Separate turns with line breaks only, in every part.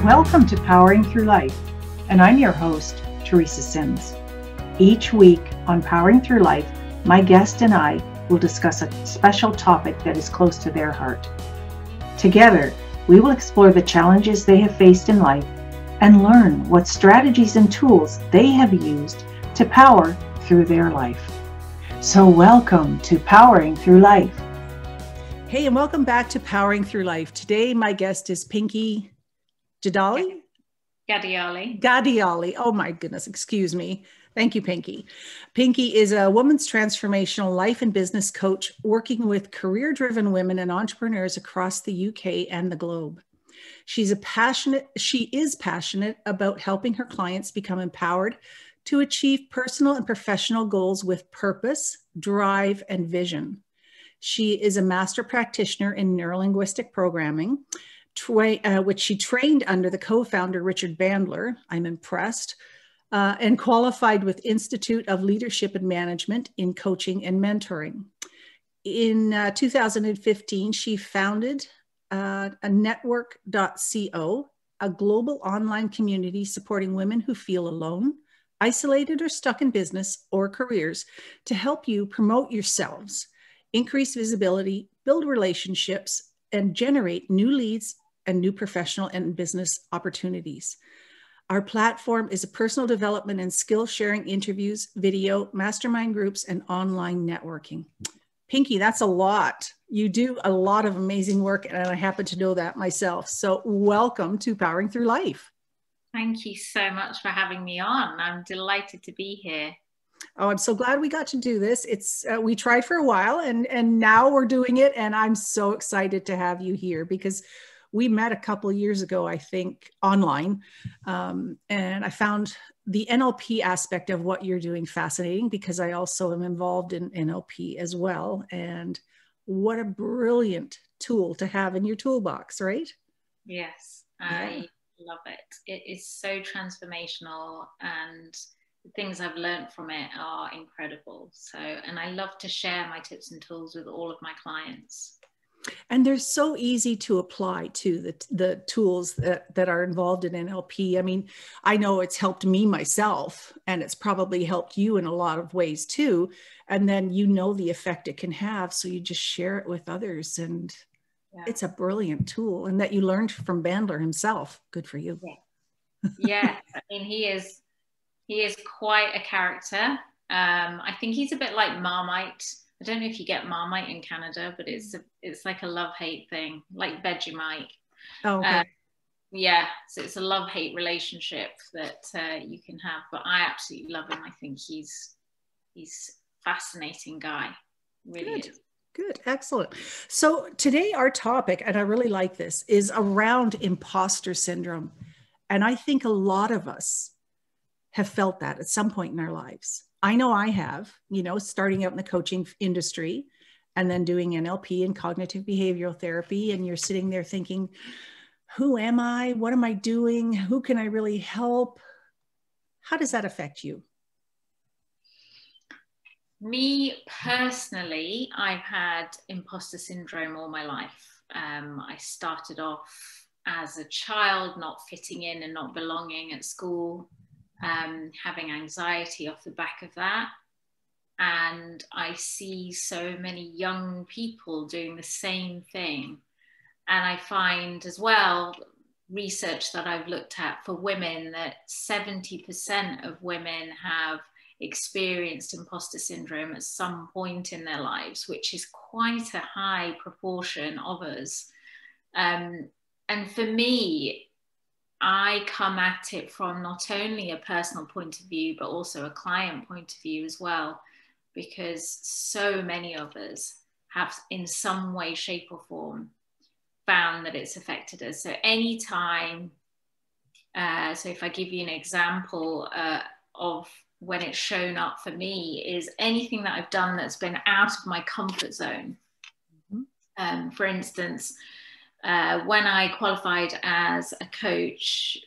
Welcome to Powering Through Life, and I'm your host, Teresa Sims. Each week on Powering Through Life, my guest and I will discuss a special topic that is close to their heart. Together, we will explore the challenges they have faced in life and learn what strategies and tools they have used to power through their life. So welcome to Powering Through Life.
Hey, and welcome back to Powering Through Life. Today, my guest is Pinky Ghadiali? Ghadiali. Oh my goodness, excuse me. Thank you, Pinky. Pinky is a woman's transformational life and business coach working with career-driven women and entrepreneurs across the UK and the globe. She is passionate about helping her clients become empowered to achieve personal and professional goals with purpose, drive, and vision. She is a master practitioner in neurolinguistic programming, which she trained under the co-founder, Richard Bandler. I'm impressed. And qualified with Institute of Leadership and Management in coaching and mentoring. In 2015, she founded a network.co, a global online community supporting women who feel alone, isolated, or stuck in business or careers to help you promote yourselves, increase visibility, build relationships, and generate new leads and new professional and business opportunities. Our platform is a personal development and skill sharing interviews, video, mastermind groups, and online networking. Pinky, that's a lot. You do a lot of amazing work, and I happen to know that myself. So welcome to Powering Through Life.
Thank you so much for having me on. I'm delighted to be here.
Oh, I'm so glad we got to do this. We tried for a while and now we're doing it. And I'm so excited to have you here because we met a couple of years ago, I think, online. And I found the NLP aspect of what you're doing fascinating because I also am involved in NLP as well. And what a brilliant tool to have in your toolbox, right?
Yes, I love it. It is so transformational and the things I've learned from it are incredible. And I love to share my tips and tools with all of my clients.
And they're so easy to apply to the tools that are involved in NLP. I mean, I know it's helped me myself, and it's probably helped you in a lot of ways too. And then you know the effect it can have, so you just share it with others. And it's a brilliant tool, and that you learned from Bandler himself. Good for you.
Yeah, I mean, he is quite a character. I think he's a bit like Marmite. I don't know if you get Marmite in Canada, but it's like a love-hate thing, like Vegemite.
Oh, okay.
So it's a love-hate relationship that you can have. But I absolutely love him. I think he's a fascinating guy. Really is.
Good, excellent. So today our topic, and I really like this, is around imposter syndrome. And I think a lot of us have felt that at some point in our lives. I know I have, starting out in the coaching industry and then doing NLP and cognitive behavioral therapy. And you're sitting there thinking, who am I? What am I doing? Who can I really help? How does that affect you?
Me personally, I've had imposter syndrome all my life. I started off as a child, not fitting in and not belonging at school. Having anxiety off the back of that. And I see so many young people doing the same thing. And I find as well, research that I've looked at for women, that 70% of women have experienced imposter syndrome at some point in their lives, which is quite a high proportion of us. And for me, I come at it from not only a personal point of view, but also a client point of view as well, because so many of us have in some way, shape or form found that it's affected us. So anytime, so if I give you an example of when it's shown up for me, is anything that I've done that's been out of my comfort zone. Mm-hmm. For instance, when I qualified as a coach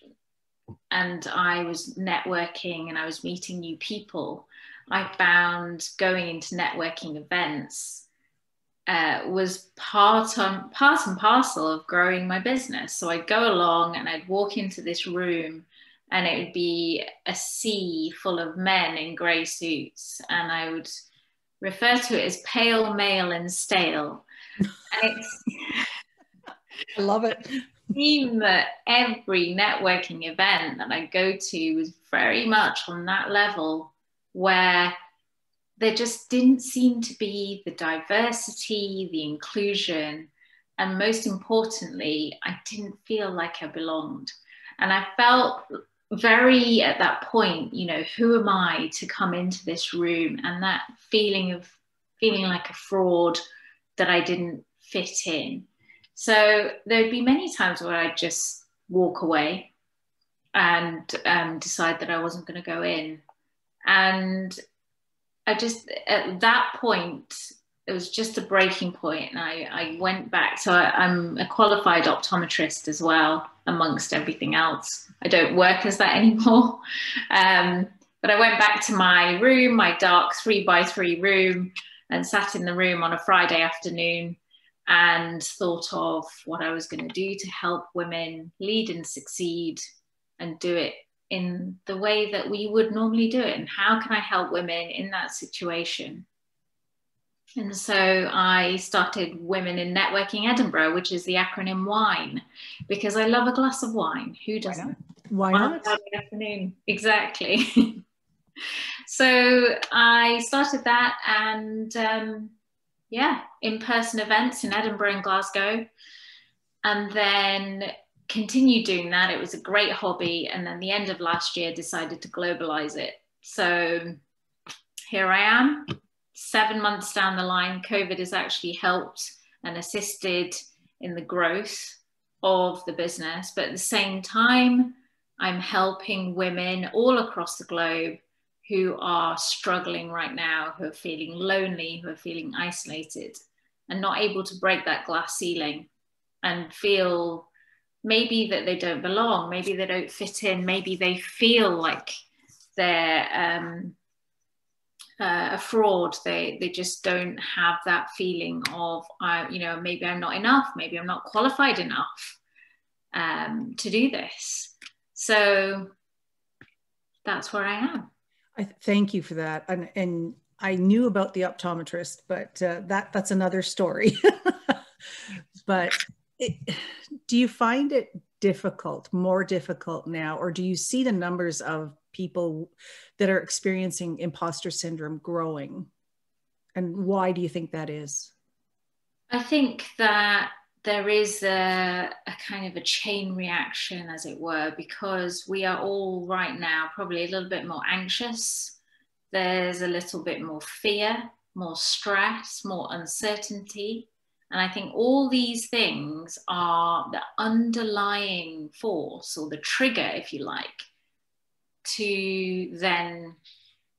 and I was networking and I was meeting new people, I found going into networking events was part and parcel of growing my business. So I'd go along and I'd walk into this room and it would be a sea full of men in grey suits, and I would refer to it as pale, male, and stale. And it's
I love it.
theme that every networking event that I go to was very much on that level, where there just didn't seem to be the diversity, the inclusion, and most importantly, I didn't feel like I belonged. And I felt very at that point, you know, who am I to come into this room? And that feeling of feeling like a fraud, that I didn't fit in. So there'd be many times where I'd just walk away and decide that I wasn't going to go in. And I just, at that point, it was just a breaking point, and I went back. So I'm a qualified optometrist as well, amongst everything else. I don't work as that anymore. But I went back to my room, my dark 3x3 room, and sat in the room on a Friday afternoon and thought of what I was going to do to help women lead and succeed and do it in the way that we would normally do it. And how can I help women in that situation? And so I started Women in Networking Edinburgh, which is the acronym WINE, because I love a glass of wine. Who doesn't?
Why not?
Friday afternoon. Exactly. So I started that, and in-person events in Edinburgh and Glasgow, and then continued doing that. It was a great hobby, and then the end of last year decided to globalize it. So here I am, 7 months down the line. COVID has actually helped and assisted in the growth of the business, but at the same time, I'm helping women all across the globe who are struggling right now, who are feeling lonely, who are feeling isolated and not able to break that glass ceiling and feel maybe that they don't belong, maybe they don't fit in, maybe they feel like they're a fraud. They just don't have that feeling of, maybe I'm not enough, maybe I'm not qualified enough to do this. So that's where I am.
I thank you for that. And I knew about the optometrist, but that's another story. But do you find it more difficult now, or do you see the numbers of people that are experiencing imposter syndrome growing? And why do you think that is?
I think that there is a kind of a chain reaction, as it were, because we are all right now probably a little bit more anxious. There's a little bit more fear, more stress, more uncertainty. And I think all these things are the underlying force, or the trigger, if you like,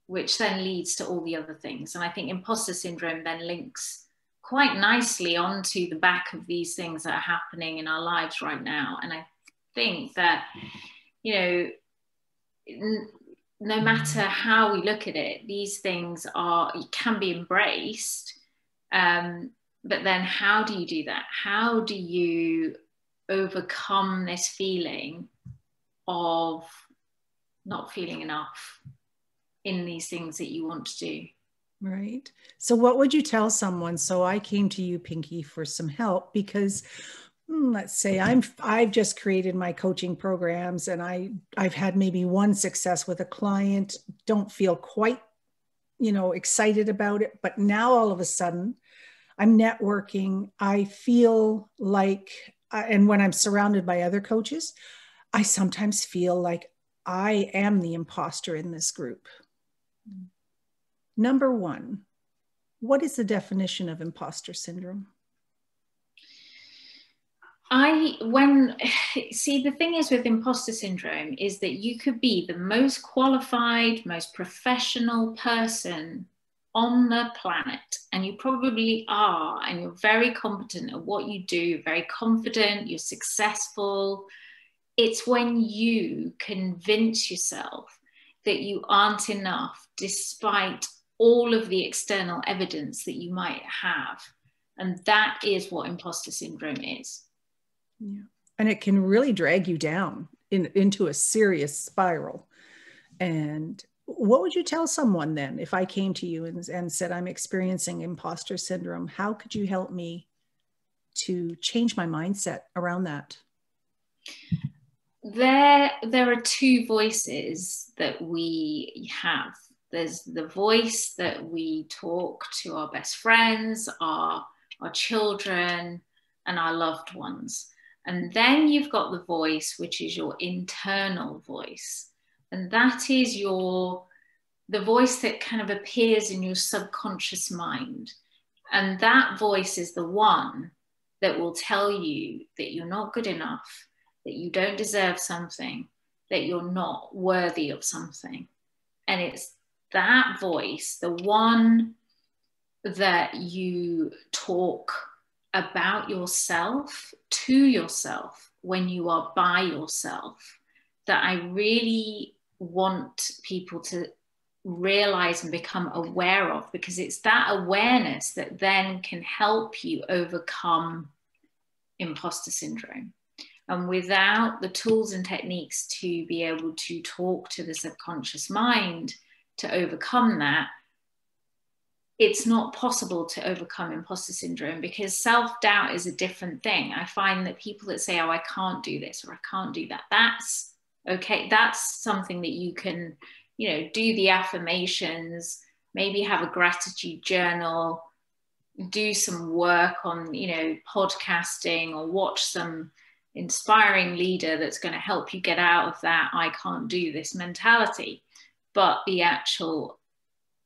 which then leads to all the other things. And I think imposter syndrome then links quite nicely onto the back of these things that are happening in our lives right now. And I think that, no matter how we look at it, these things can be embraced. But then how do you do that? How do you overcome this feeling of not feeling enough in these things that you want to do?
Right. So what would you tell someone? So I came to you, Pinky, for some help because let's say I've just created my coaching programs, and I've had maybe one success with a client, don't feel quite, excited about it. But now all of a sudden I'm networking. I feel like, and when I'm surrounded by other coaches, I sometimes feel like I am the imposter in this group. Number one, what is the definition of imposter syndrome?
The thing is with imposter syndrome is that you could be the most qualified, most professional person on the planet, and you probably are, and you're very competent at what you do, you're very confident, you're successful. It's when you convince yourself that you aren't enough, despite all of the external evidence that you might have. And that is what imposter syndrome is.
Yeah. And it can really drag you down into a serious spiral. And what would you tell someone then if I came to you and said, I'm experiencing imposter syndrome? How could you help me to change my mindset around that?
There are two voices that we have. There's the voice that we talk to our best friends, our children, and our loved ones. And then you've got the voice, which is your internal voice. And that is the voice that kind of appears in your subconscious mind. And that voice is the one that will tell you that you're not good enough, that you don't deserve something, that you're not worthy of something. And it's that voice, the one that you talk about yourself to yourself when you are by yourself, that I really want people to realize and become aware of, because it's that awareness that then can help you overcome imposter syndrome. And without the tools and techniques to be able to talk to the subconscious mind to overcome that, it's not possible to overcome imposter syndrome, because self-doubt is a different thing. I find that people that say, oh, I can't do this or I can't do that, that's okay. That's something that you can, do the affirmations, maybe have a gratitude journal, do some work on, podcasting, or watch some inspiring leader that's going to help you get out of that I can't do this mentality. But the actual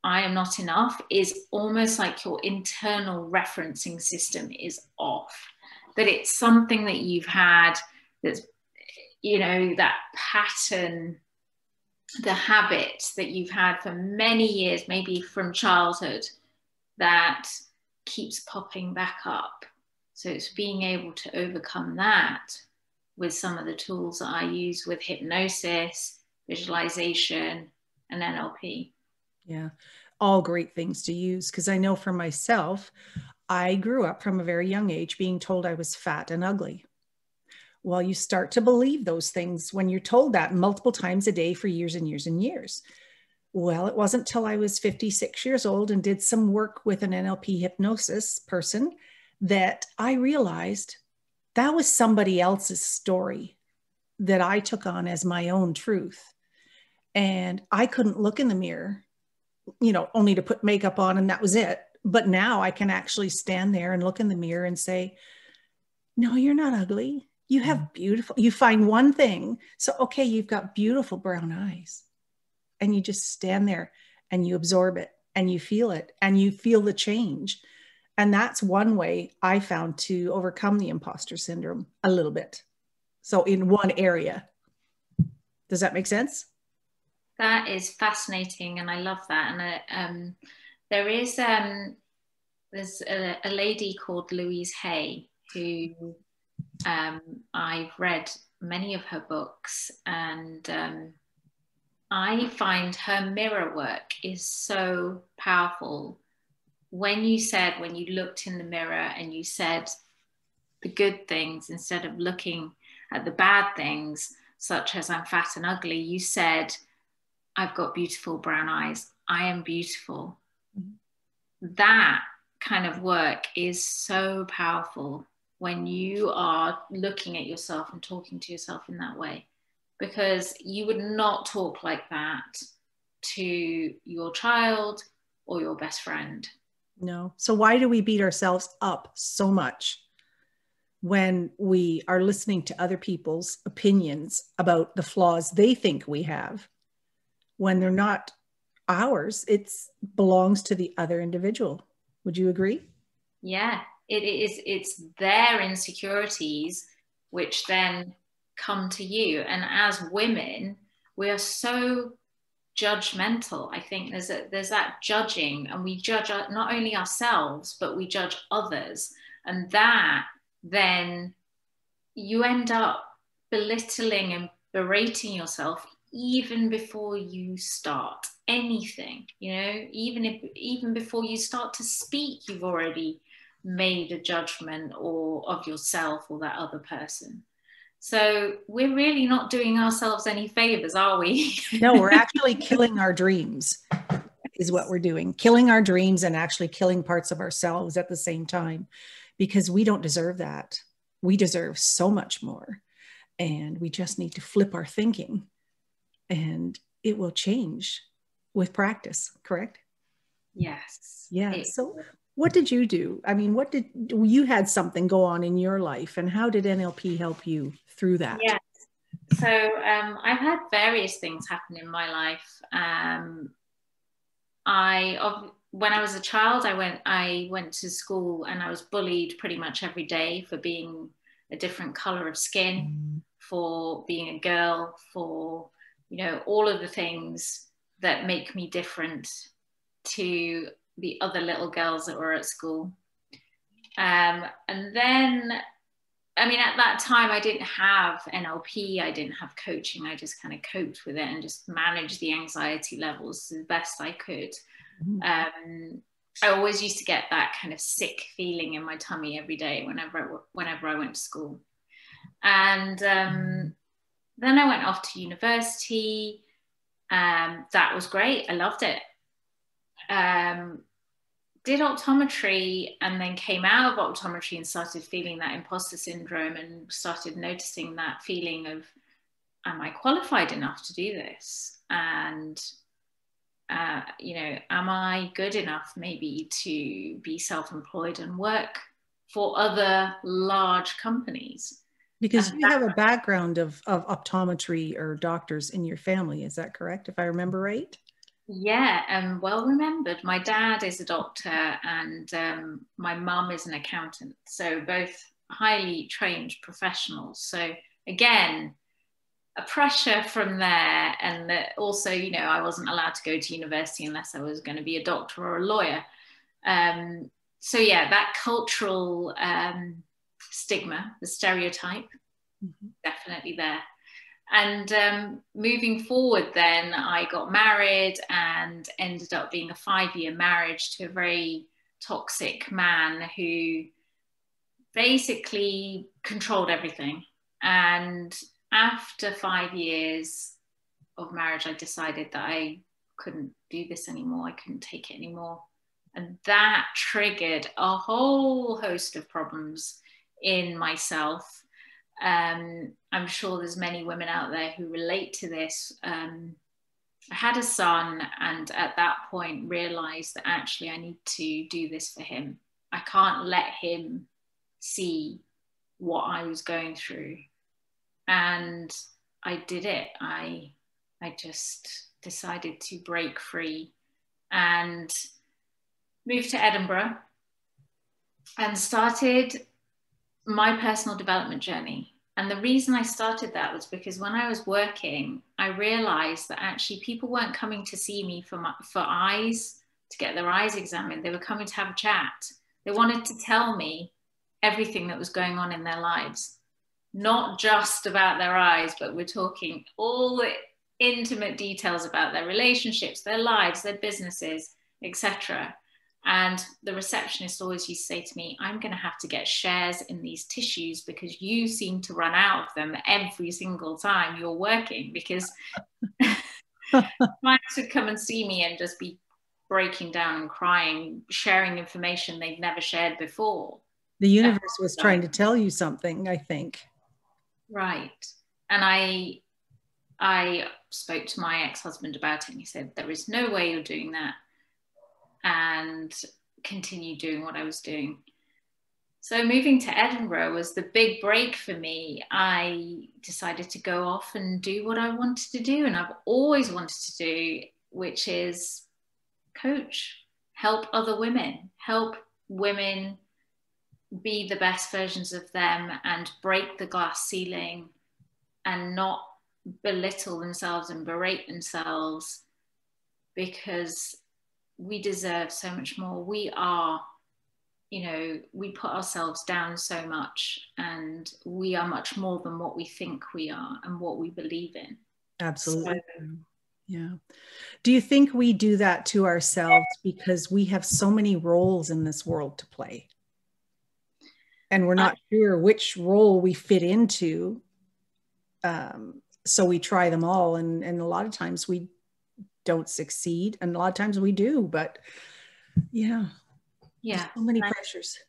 I am not enough is almost like your internal referencing system is off, that it's something that you've had that's, that pattern, the habit that you've had for many years, maybe from childhood, that keeps popping back up. So it's being able to overcome that with some of the tools that I use with hypnosis, visualization, and NLP.
Yeah, all great things to use, because I know for myself, I grew up from a very young age being told I was fat and ugly. Well, you start to believe those things when you're told that multiple times a day for years and years and years. Well, it wasn't till I was 56 years old and did some work with an NLP hypnosis person that I realized that was somebody else's story that I took on as my own truth. And I couldn't look in the mirror, only to put makeup on and that was it. But now I can actually stand there and look in the mirror and say, no, you're not ugly. You have beautiful, you find one thing. So, okay, you've got beautiful brown eyes, and you just stand there and you absorb it and you feel it and you feel the change. And that's one way I found to overcome the imposter syndrome a little bit. So in one area. Does that make sense?
That is fascinating, and I love that. And there's a lady called Louise Hay who I've read many of her books, and I find her mirror work is so powerful. When you looked in the mirror and you said the good things instead of looking at the bad things, such as I'm fat and ugly, you said, I've got beautiful brown eyes. I am beautiful. Mm-hmm. That kind of work is so powerful when you are looking at yourself and talking to yourself in that way, because you would not talk like that to your child or your best friend.
No. So why do we beat ourselves up so much when we are listening to other people's opinions about the flaws they think we have, when they're not ours? It belongs to the other individual. Would you agree?
Yeah, it's their insecurities which then come to you. And as women, we are so judgmental. I think there's that judging, and we judge not only ourselves, but we judge others. And that then you end up belittling and berating yourself even before you start anything, even before you start to speak, you've already made a judgment or of yourself or that other person. So we're really not doing ourselves any favors, are we?
No, we're actually killing our dreams is what we're doing. Killing our dreams and actually killing parts of ourselves at the same time, because we don't deserve that. We deserve so much more. And we just need to flip our thinking, and it will change with practice, correct?
Yes.
Yeah. So what did you do? I mean, you had something go on in your life, and how did NLP help you through that?
Yeah. So I've had various things happen in my life. When I was a child, I went to school and I was bullied pretty much every day for being a different color of skin, for being a girl, for, you know, all of the things that make me different to the other little girls that were at school. And then, I mean, at that time, I didn't have NLP, I didn't have coaching. I just kind of coped with it and just managed the anxiety levels the best I could. I always used to get that kind of sick feeling in my tummy every day whenever I went to school. And then I went off to university. That was great. I loved it. Did optometry and then came out of optometry and started feeling that imposter syndrome and started noticing that feeling of, am I qualified enough to do this? And, you know, am I good enough maybe to be self-employed and work for other large companies?
Because you have a background of optometry or doctors in your family. Is that correct, if I remember right?
Yeah, well remembered. My dad is a doctor and my mum is an accountant. So both highly trained professionals. So again, a pressure from there. And that also, you know, I wasn't allowed to go to university unless I was going to be a doctor or a lawyer. So yeah, that cultural stigma, the stereotype, definitely there. And moving forward then, I got married and ended up being a 5-year marriage to a very toxic man who basically controlled everything. And after 5 years of marriage, I decided that I couldn't do this anymore. I couldn't take it anymore. And that triggered a whole host of problems in myself. I'm sure there's many women out there who relate to this. I had a son, and at that point realized that actually I need to do this for him. I can't let him see what I was going through. And I did it. I just decided to break free and moved to Edinburgh and started my personal development journey. And the reason I started that was because when I was working, I realized that actually people weren't coming to see me for eyes, to get their eyes examined. They were coming to have a chat. They wanted to tell me everything that was going on in their lives, not just about their eyes, but we're talking all the intimate details about their relationships, their lives, their businesses, etc. And the receptionist always used to say to me, I'm going to have to get shares in these tissues because you seem to run out of them every single time you're working, because clients would come and see me and just be breaking down and crying, sharing information they've never shared before.
The universe was trying to tell you something, I think.
Right. And I spoke to my ex-husband about it, and he said, there is no way you're doing that, and continue doing what I was doing. So moving to Edinburgh was the big break for me. I decided to go off and do what I wanted to do, and I've always wanted to do, which is coach, help other women, help women be the best versions of them and break the glass ceiling and not belittle themselves and berate themselves, because we deserve so much more. We are, you know, we put ourselves down so much, and we are much more than what we think we are and what we believe in.
Absolutely. So, yeah. Do you think we do that to ourselves because we have so many roles in this world to play? and we're not sure which role we fit into. So we try them all. And a lot of times we don't succeed. And a lot of times we do, but yeah.
Yeah.
So many pressures.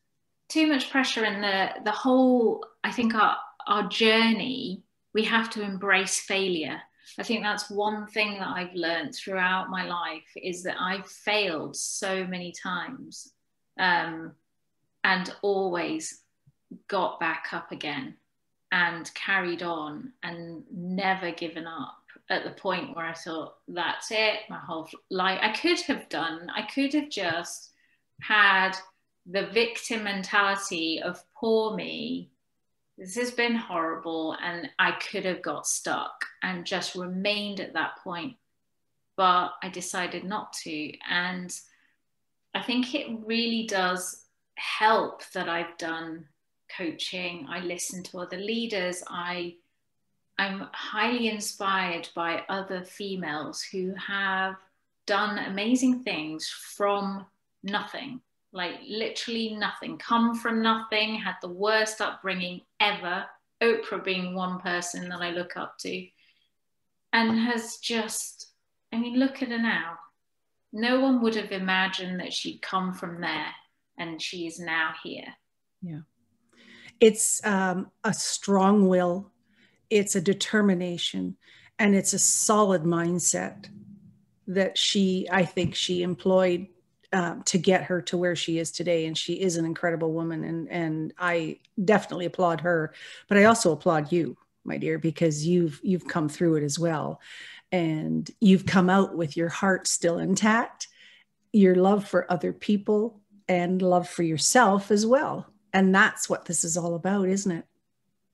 Too much pressure, and the whole, I think our journey, we have to embrace failure. I think that's one thing that I've learned throughout my life, is that I've failed so many times, and always got back up again and carried on and never given up, at the point where I thought, that's it, my whole life. I could have just had the victim mentality of poor me. This has been horrible, and I could have got stuck and just remained at that point. But I decided not to. And I think it really does help that I've done coaching. I listen to other leaders. I'm highly inspired by other females who have done amazing things from nothing, like literally nothing, come from nothing, had the worst upbringing ever. Oprah being one person that I look up to, and has just, I mean, look at her now. No one would have imagined that she'd come from there, and she is now here.
Yeah. It's a strong will. It's a determination, and it's a solid mindset that I think she employed to get her to where she is today. And she is an incredible woman, and I definitely applaud her, but I also applaud you, my dear, because you've come through it as well. And you've come out with your heart still intact, your love for other people, and love for yourself as well. And that's what this is all about, isn't it?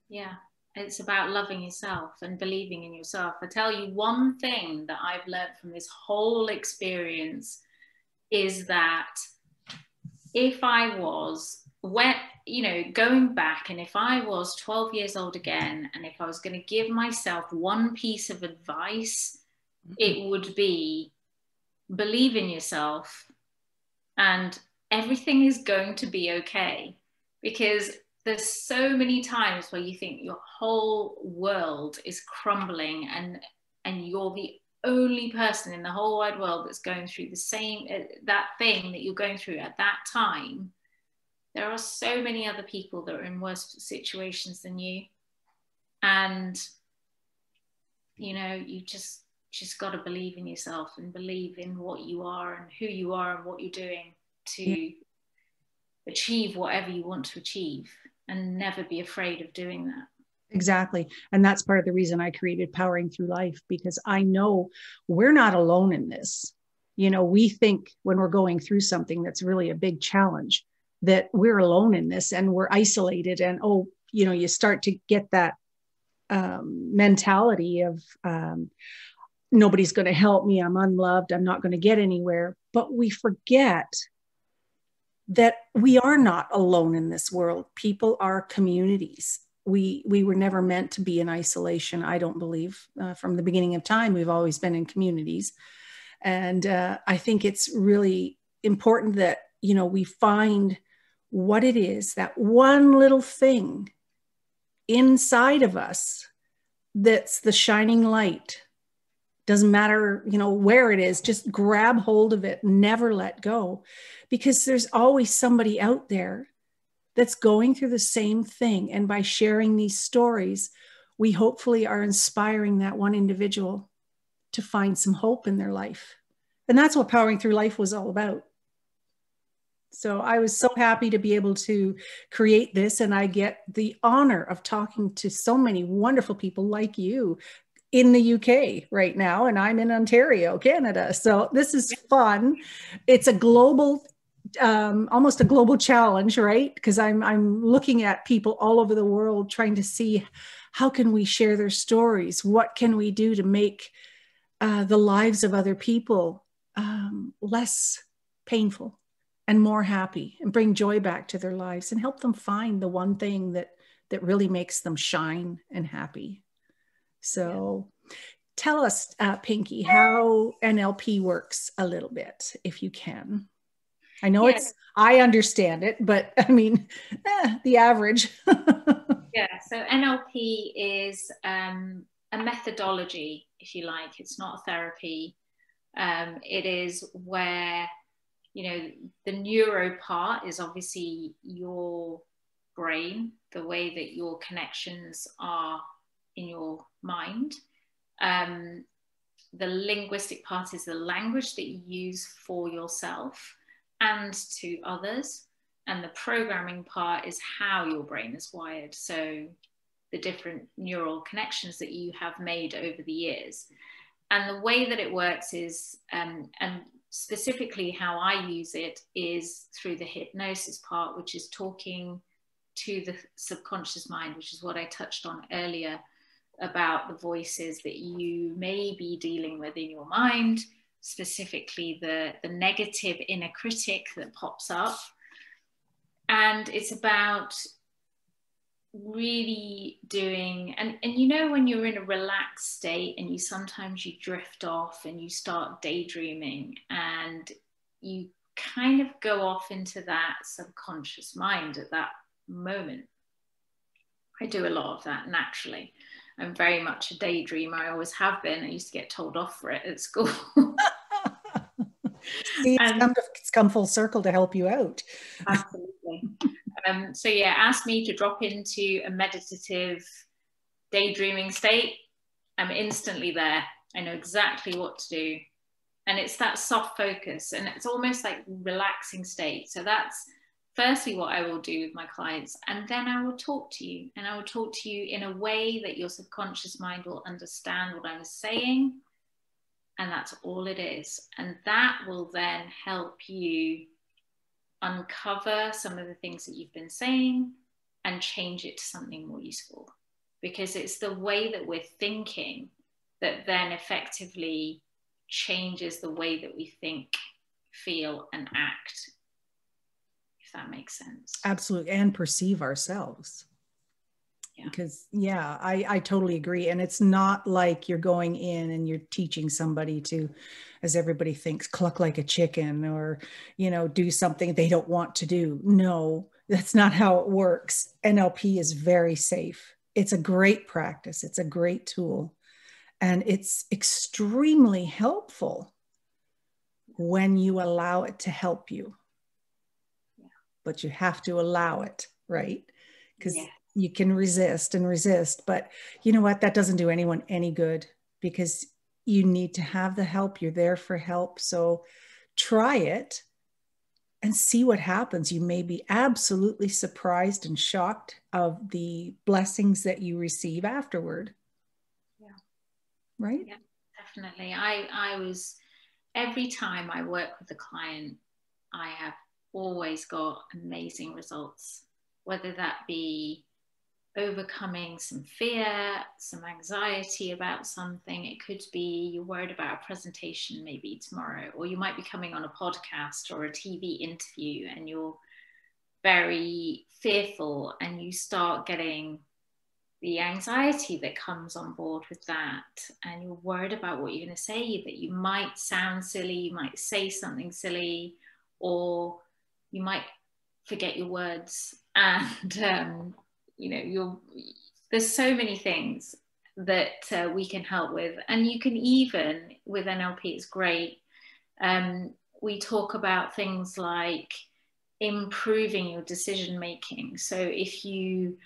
Yeah. It's about loving yourself and believing in yourself. I tell you, one thing that I've learned from this whole experience is that if I was, going back, and if I was 12 years old again, and if I was going to give myself one piece of advice, it would be believe in yourself, and everything is going to be okay. Because there's so many times where you think your whole world is crumbling, and you're the only person in the whole wide world that's going through the same, that thing that you're going through at that time. There are so many other people that are in worse situations than you. And, you just got to believe in yourself and believe in what you are and who you are and what you're doing to achieve whatever you want to achieve. And never be afraid of doing that.
Exactly. And that's part of the reason I created Powering Through Life, because I know we're not alone in this. We think when we're going through something that's really a big challenge that we're alone in this and we're isolated. And, you start to get that mentality of nobody's going to help me. I'm unloved. I'm not going to get anywhere. But we forget that we are not alone in this world. People are communities. We were never meant to be in isolation, I don't believe. From the beginning of time, we've always been in communities. And I think it's really important that, we find what it is, that one little thing inside of us that's the shining light. Doesn't matter, where it is, just grab hold of it, never let go, because there's always somebody out there that's going through the same thing. And by sharing these stories, we hopefully are inspiring that one individual to find some hope in their life. And that's what Powering Through Life was all about. So I was so happy to be able to create this, and I get the honor of talking to so many wonderful people like you in the UK right now, and I'm in Ontario, Canada. So this is fun. It's a global, almost a global challenge, right? Because I'm looking at people all over the world trying to see how can we share their stories? What can we do to make the lives of other people less painful and more happy, and bring joy back to their lives and help them find the one thing that really makes them shine and happy. So tell us, Pinky, how NLP works a little bit, if you can. I know I understand it, but I mean, the average.
Yeah, so NLP is a methodology, if you like. It's not a therapy. It is where, the neuro part is obviously your brain, the way that your connections are in your mind. The linguistic part is the language that you use for yourself and to others. And the programming part is how your brain is wired. So the different neural connections that you have made over the years. And the way that it works is, and specifically how I use it, is through the hypnosis part, which is talking to the subconscious mind, which is what I touched on earlier, about the voices that you may be dealing with in your mind, specifically the negative inner critic that pops up. And it's about really doing, and when you're in a relaxed state and sometimes you drift off and you start daydreaming and you kind of go off into that subconscious mind at that moment. I do a lot of that naturally. I'm very much a daydreamer. I always have been. I used to get told off for it at school.
See, it's come full circle to help you out.
Absolutely. So yeah, ask me to drop into a meditative daydreaming state. I'm instantly there. I know exactly what to do. And it's that soft focus, and it's almost like relaxing state. So that's firstly what I will do with my clients. And then I will talk to you, and I will talk to you in a way that your subconscious mind will understand what I'm saying. And that's all it is. And that will then help you uncover some of the things that you've been saying and change it to something more useful. Because it's the way that we're thinking that then effectively changes the way that we think, feel, and act, if that makes sense.
Absolutely. And perceive ourselves. Yeah. Because I totally agree. And it's not like you're going in and you're teaching somebody to, as everybody thinks, cluck like a chicken or, do something they don't want to do. No, that's not how it works. NLP is very safe. It's a great practice. It's a great tool. And it's extremely helpful when you allow it to help you. Yeah. But you have to allow it, right? Because you can resist and resist, but you know what? That doesn't do anyone any good, because you need to have the help. You're there for help. So try it and see what happens. You may be absolutely surprised and shocked of the blessings that you receive afterward.
Yeah.
Right?
Yeah, definitely. I was, every time I work with a client, I have always got amazing results, whether that be overcoming some fear, some anxiety about something. It could be you're worried about a presentation maybe tomorrow, or you might be coming on a podcast or a TV interview and you're very fearful and you start getting the anxiety that comes on board with that, and you're worried about what you're going to say, that you might sound silly, you might say something silly, or you might forget your words, and there's so many things that we can help with. And you can even, with NLP, it's great. We talk about things like improving your decision making. So if you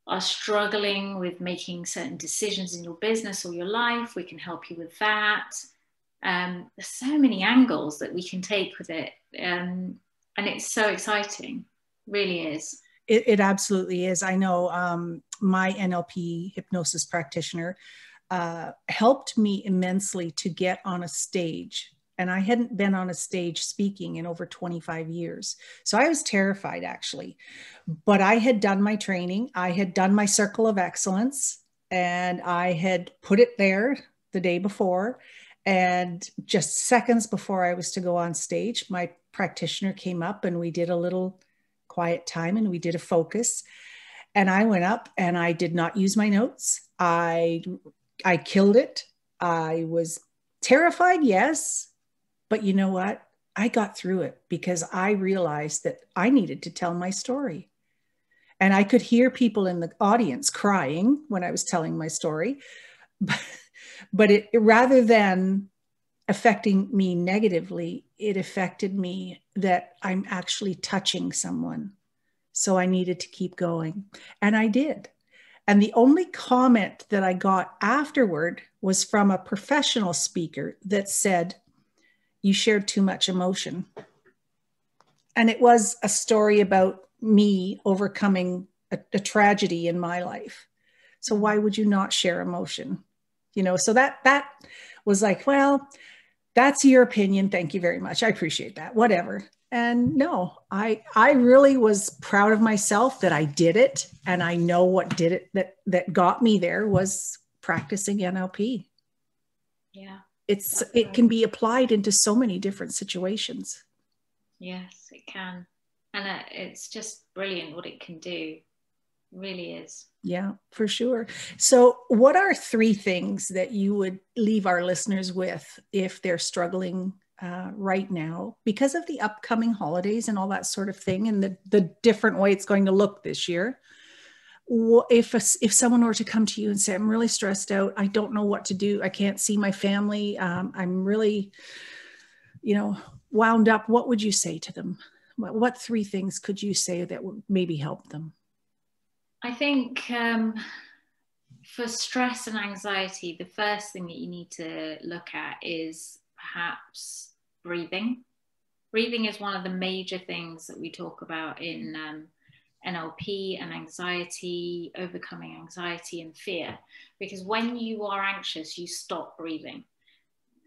are struggling with making certain decisions in your business or your life, we can help you with that. There's so many angles that we can take with it. And it's so exciting, really is.
It absolutely is. I know my NLP hypnosis practitioner helped me immensely to get on a stage. And I hadn't been on a stage speaking in over 25 years. So I was terrified, actually. But I had done my training. I had done my circle of excellence, and I had put it there the day before. And just seconds before I was to go on stage, my practitioner came up and we did a little quiet time and we did a focus, and I went up and I did not use my notes. I killed it. I was terrified, yes, but you know what? I got through it because I realized that I needed to tell my story. And I could hear people in the audience crying when I was telling my story. But it, rather than affecting me negatively, it affected me that I'm actually touching someone. So I needed to keep going. And I did. And the only comment that I got afterward was from a professional speaker that said, "You shared too much emotion." And it was a story about me overcoming a tragedy in my life. So why would you not share emotion? You know, so that was like, well, that's your opinion. Thank you very much. I appreciate that. Whatever. And no, I really was proud of myself that I did it. And I know what did it, that got me there was practicing NLP.
Yeah.
It can be applied into so many different situations.
Yes, it can. And it's just brilliant what it can do. It really is.
Yeah, for sure. So what are 3 things that you would leave our listeners with if they're struggling right now because of the upcoming holidays and all that sort of thing, and the different way it's going to look this year? If someone were to come to you and say, "I'm really stressed out, I don't know what to do, I can't see my family, I'm really, wound up," what would you say to them? What 3 things could you say that would maybe help them?
I think for stress and anxiety, the first thing that you need to look at is perhaps breathing. Breathing is one of the major things that we talk about in NLP and anxiety, overcoming anxiety and fear. Because when you are anxious, you stop breathing.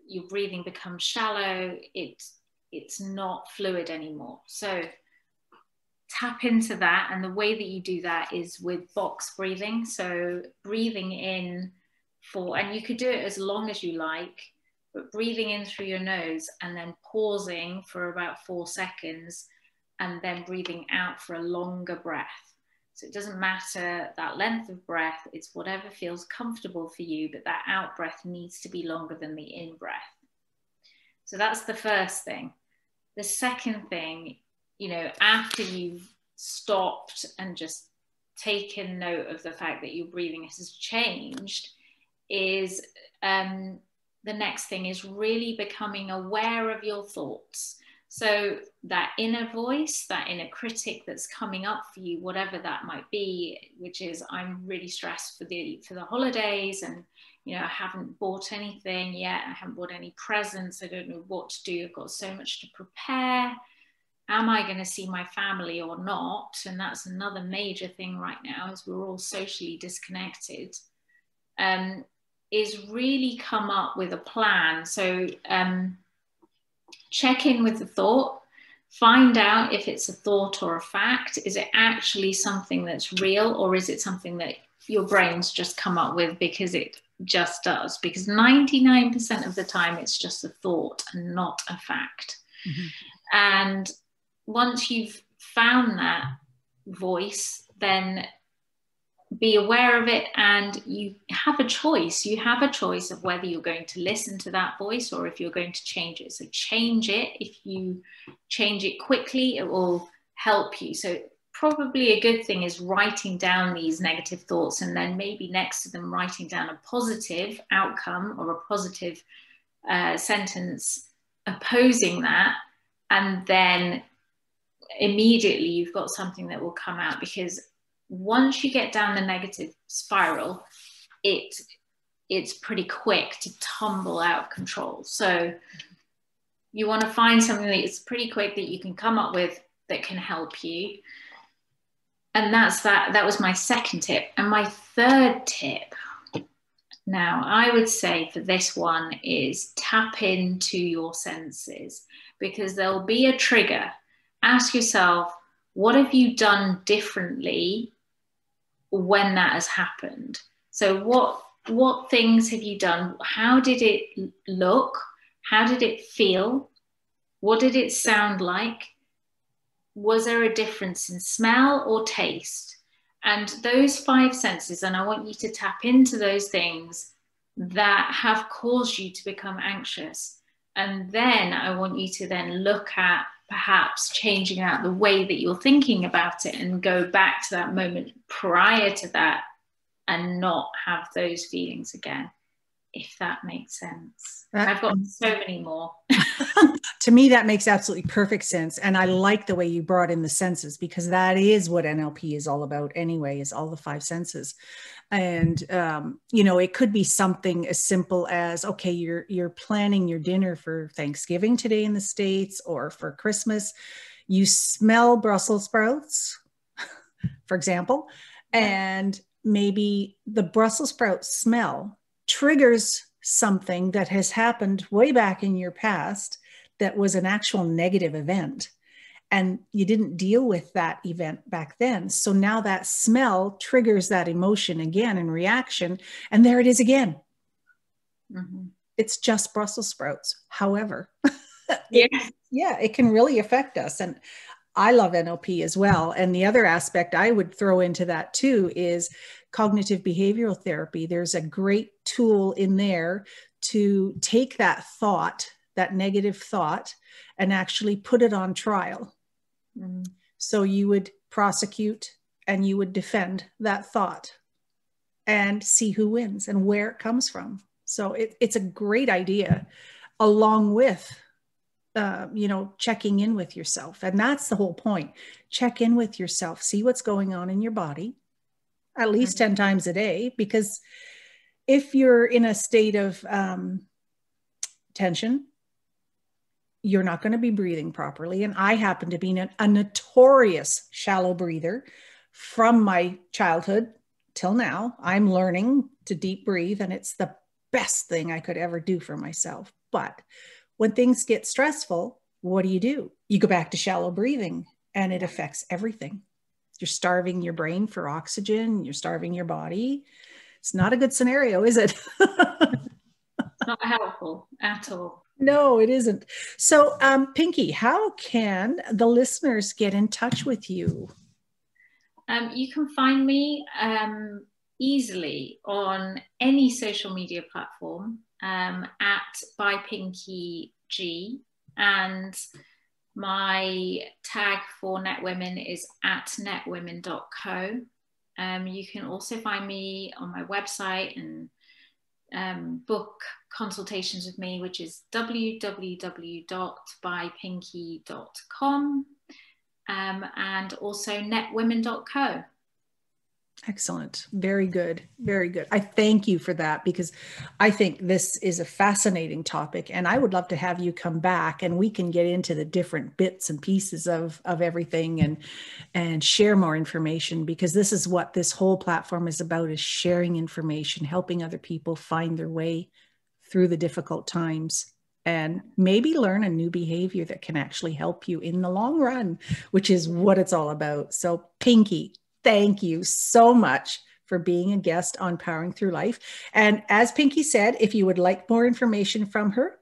Your breathing becomes shallow. It's not fluid anymore. So tap into that. And the way that you do that is with box breathing. So breathing in and you could do it as long as you like, but breathing in through your nose and then pausing for about 4 seconds and then breathing out for a longer breath. So it doesn't matter that length of breath, it's whatever feels comfortable for you, but that out breath needs to be longer than the in breath. So that's the first thing. The second thing, after you've stopped and just taken note of the fact that your breathing has changed, is the next thing is really becoming aware of your thoughts. So that inner voice, that inner critic that's coming up for you, whatever that might be, which is, I'm really stressed for the holidays, and I haven't bought anything yet, I haven't bought any presents, I don't know what to do, I've got so much to prepare, am I going to see my family or not? And that's another major thing right now, is we're all socially disconnected. Is really come up with a plan. So check in with the thought, find out if it's a thought or a fact. Is it actually something that's real, or is it something that your brain's just come up with because it just does? Because 99% of the time it's just a thought and not a fact. Mm-hmm. And once you've found that voice, then be aware of it, and you have a choice. You have a choice of whether you're going to listen to that voice or if you're going to change it. So change it. If you change it quickly, it will help you. So probably a good thing is writing down these negative thoughts, and then maybe next to them writing down a positive outcome or a positive sentence opposing that, and then immediately you've got something that will come out. Because once you get down the negative spiral, it's pretty quick to tumble out of control. So you want to find something that is pretty quick that you can come up with that can help you. And that was my second tip. And my third tip, now I would say for this one, is tap into your senses, because there'll be a trigger. Ask yourself, what have you done differently when that has happened? So what things have you done? How did it look? How did it feel? What did it sound like? Was there a difference in smell or taste? And those 5 senses, and I want you to tap into those things that have caused you to become anxious. And then I want you to then look at perhaps changing out the way that you're thinking about it and go back to that moment prior to that and not have those feelings again, if that makes sense. I've got so many more.
To me, that makes absolutely perfect sense. And I like the way you brought in the senses, because that is what NLP is all about anyway, is all the 5 senses. And, you know, it could be something as simple as, okay, you're planning your dinner for Thanksgiving today in the States, or for Christmas. You smell Brussels sprouts, for example, and maybe the Brussels sprout smell triggers something that has happened way back in your past that was an actual negative event. And you didn't deal with that event back then. So now that smell triggers that emotion again and reaction. And there it is again. Mm-hmm. It's just Brussels sprouts. However, it can really affect us. And I love NLP as well. And the other aspect I would throw into that too is cognitive behavioral therapy. There's a great tool in there to take that thought, that negative thought, and actually put it on trial. Mm-hmm. So you would prosecute and you would defend that thought and see who wins and where it comes from. So it's a great idea, along with checking in with yourself. And that's the whole point. Check in with yourself, see what's going on in your body at least 10 times a day, because if you're in a state of tension, you're not going to be breathing properly. And I happen to be a notorious shallow breather from my childhood till now. I'm learning to deep breathe, and it's the best thing I could ever do for myself. But when things get stressful, what do? You go back to shallow breathing, and it affects everything. You're starving your brain for oxygen. You're starving your body. It's not a good scenario, is it?
Not helpful at all.
No, it isn't. So, Pinky, how can the listeners get in touch with you?
You can find me easily on any social media platform at bypinkyg, and my tag for NetWomen is at netwomen.co. You can also find me on my website and book consultations with me, which is www.bypinky.com, and also netwomen.co.
Excellent. Very good. Very good. I thank you for that, because I think this is a fascinating topic, and I would love to have you come back and we can get into the different bits and pieces of everything and share more information, because this is what this whole platform is about, is sharing information, helping other people find their way through the difficult times, and maybe learn a new behavior that can actually help you in the long run, which is what it's all about. So, Pinky, thank you so much for being a guest on Powering Through Life. And as Pinky said, if you would like more information from her,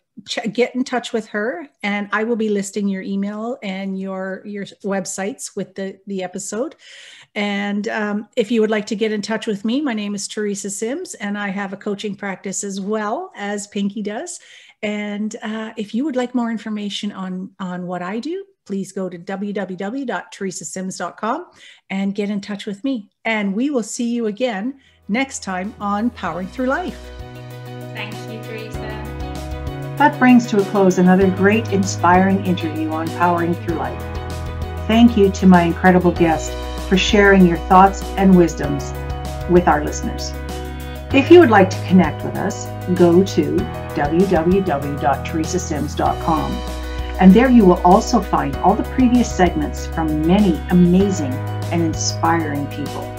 get in touch with her, and I will be listing your email and your websites with the episode. And if you would like to get in touch with me, my name is Teresa Sims, and I have a coaching practice as well as Pinky does. And if you would like more information on what I do, please go to www.teresasims.com and get in touch with me. And we will see you again next time on Powering Through Life.
Thank you, Teresa.
That brings to a close another great, inspiring interview on Powering Through Life. Thank you to my incredible guest for sharing your thoughts and wisdoms with our listeners. If you would like to connect with us, go to www.teresasims.com. And there you will also find all the previous segments from many amazing and inspiring people.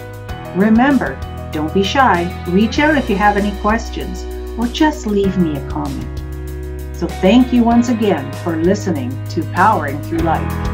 Remember, don't be shy. Reach out if you have any questions, or just leave me a comment. So thank you once again for listening to Powering Through Life.